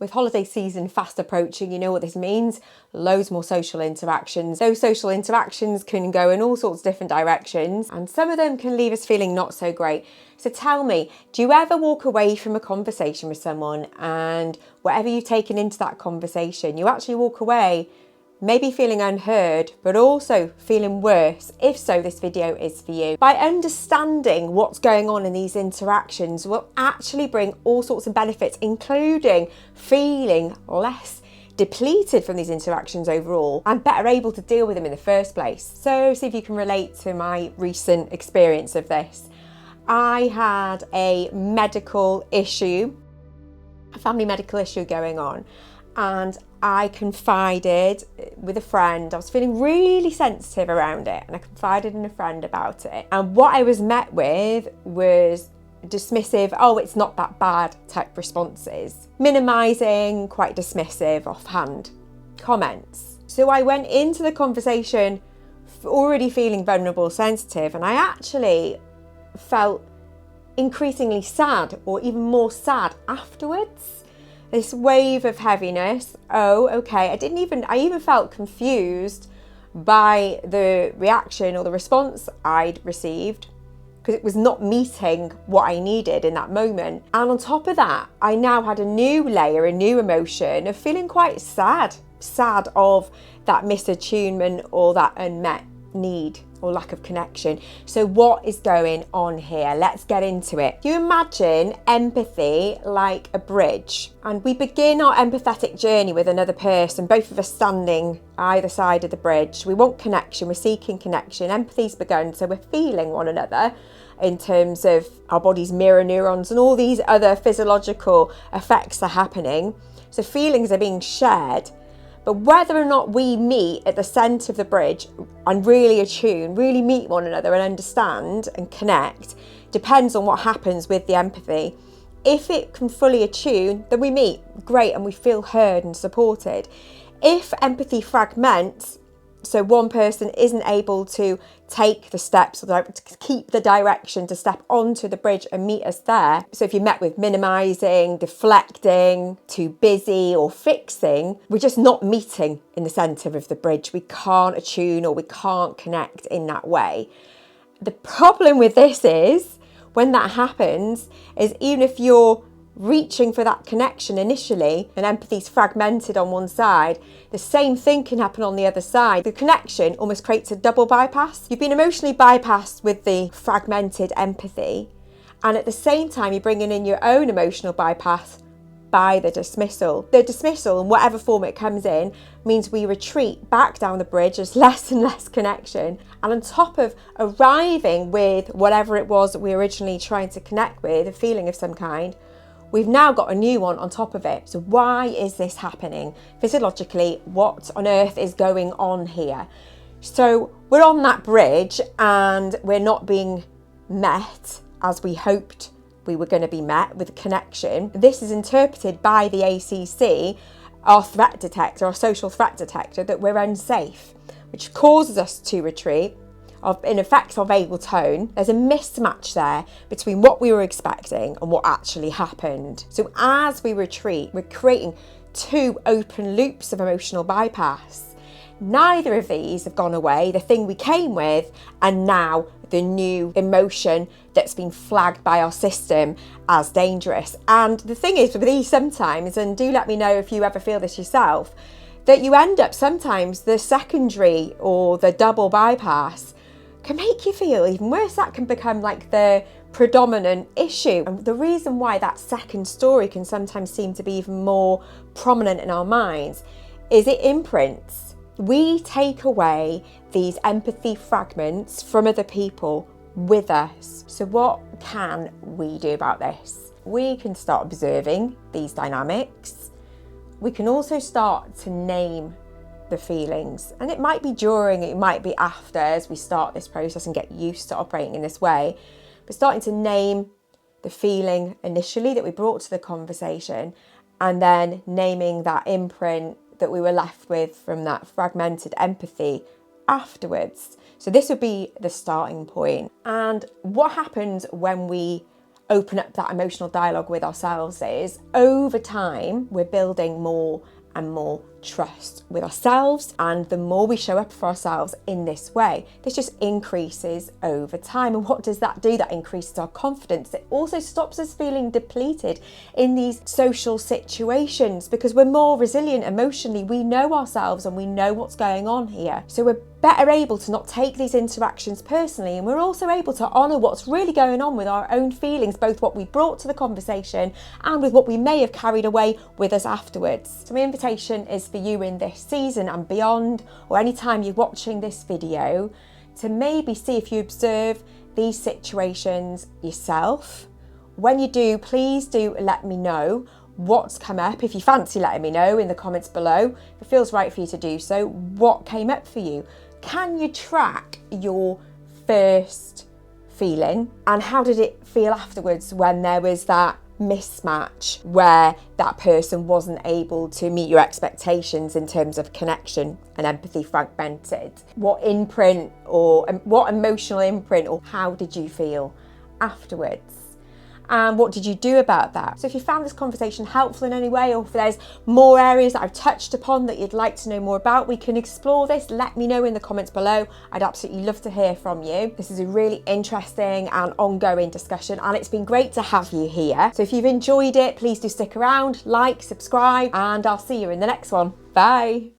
With holiday season fast approaching, you know what this means? Loads more social interactions. Those social interactions can go in all sorts of different directions, and some of them can leave us feeling not so great. So tell me, do you ever walk away from a conversation with someone and whatever you've taken into that conversation, you actually walk away maybe feeling unheard, but also feeling worse? If so, this video is for you. By understanding what's going on in these interactions will actually bring all sorts of benefits, including feeling less depleted from these interactions overall and better able to deal with them in the first place. So see if you can relate to my recent experience of this. I had a medical issue, a family medical issue going on, and I confided with a friend. I was feeling really sensitive around it, and I confided in a friend about it. And what I was met with was dismissive, oh, it's not that bad type responses, minimising, quite dismissive, offhand comments. So I went into the conversation already feeling vulnerable, sensitive, and I actually felt increasingly sad, or even more sad afterwards. This wave of heaviness. Oh, okay. I even felt confused by the reaction or the response I'd received, because it was not meeting what I needed in that moment. And on top of that, I now had a new layer, a new emotion of feeling quite sad of that misattunement or that unmet need or lack of connection. So what is going on here? Let's get into it. You imagine empathy like a bridge, and we begin our empathetic journey with another person, both of us standing either side of the bridge. We want connection, we're seeking connection. Empathy's begun, so we're feeling one another in terms of our body's mirror neurons and all these other physiological effects are happening. So feelings are being shared. But whether or not we meet at the centre of the bridge and really attune, really meet one another and understand and connect, depends on what happens with the empathy. If it can fully attune, then we meet, great, and we feel heard and supported. If empathy fragments, so one person isn't able to take the steps or to keep the direction to step onto the bridge and meet us there. So if you're met with minimising, deflecting, too busy or fixing, we're just not meeting in the centre of the bridge. We can't attune or we can't connect in that way. The problem with this is when that happens is even if you're reaching for that connection initially and empathy's fragmented on one side, the same thing can happen on the other side. The connection almost creates a double bypass. You've been emotionally bypassed with the fragmented empathy, and at the same time you're bringing in your own emotional bypass by the dismissal. The dismissal, in whatever form it comes in, means we retreat back down the bridge. There's less and less connection. And on top of arriving with whatever it was that we were originally trying to connect with, a feeling of some kind, we've now got a new one on top of it. So why is this happening? Physiologically, what on earth is going on here? So we're on that bridge and we're not being met as we hoped we were going to be met with a connection. This is interpreted by the ACC, our threat detector, our social threat detector, that we're unsafe, which causes us to retreat. In effect, our vagal tone, there's a mismatch there between what we were expecting and what actually happened. So as we retreat, we're creating two open loops of emotional bypass. Neither of these have gone away, the thing we came with, and now the new emotion that's been flagged by our system as dangerous. And the thing is with these sometimes, and do let me know if you ever feel this yourself, that you end up sometimes the secondary or the double bypass can make you feel even worse. That can become like the predominant issue. And the reason why that second story can sometimes seem to be even more prominent in our minds is it imprints. We take away these empathy fragments from other people with us. So what can we do about this? We can start observing these dynamics. We can also start to name the feelings, and it might be during, it might be after, as we start this process and get used to operating in this way, but starting to name the feeling initially that we brought to the conversation, and then naming that imprint that we were left with from that fragmented empathy afterwards. So this would be the starting point. And what happens when we open up that emotional dialogue with ourselves is, over time, we're building more and more trust with ourselves, and the more we show up for ourselves in this way, this just increases over time. And what does that do? That increases our confidence. It also stops us feeling depleted in these social situations because we're more resilient emotionally. We know ourselves and we know what's going on here, so we're better able to not take these interactions personally, and we're also able to honour what's really going on with our own feelings, both what we brought to the conversation and with what we may have carried away with us afterwards. So my invitation is for you in this season and beyond, or anytime you're watching this video, to maybe see if you observe these situations yourself. When you do, please do let me know what's come up. If you fancy letting me know in the comments below, if it feels right for you to do so, what came up for you? Can you track your first feeling, and how did it feel afterwards when there was that mismatch where that person wasn't able to meet your expectations in terms of connection and empathy fragmented? What imprint, or what emotional imprint, or how did you feel afterwards? And what did you do about that? So if you found this conversation helpful in any way, or if there's more areas that I've touched upon that you'd like to know more about, we can explore this. Let me know in the comments below. I'd absolutely love to hear from you. This is a really interesting and ongoing discussion, and it's been great to have you here. So if you've enjoyed it, please do stick around, like, subscribe, and I'll see you in the next one. Bye.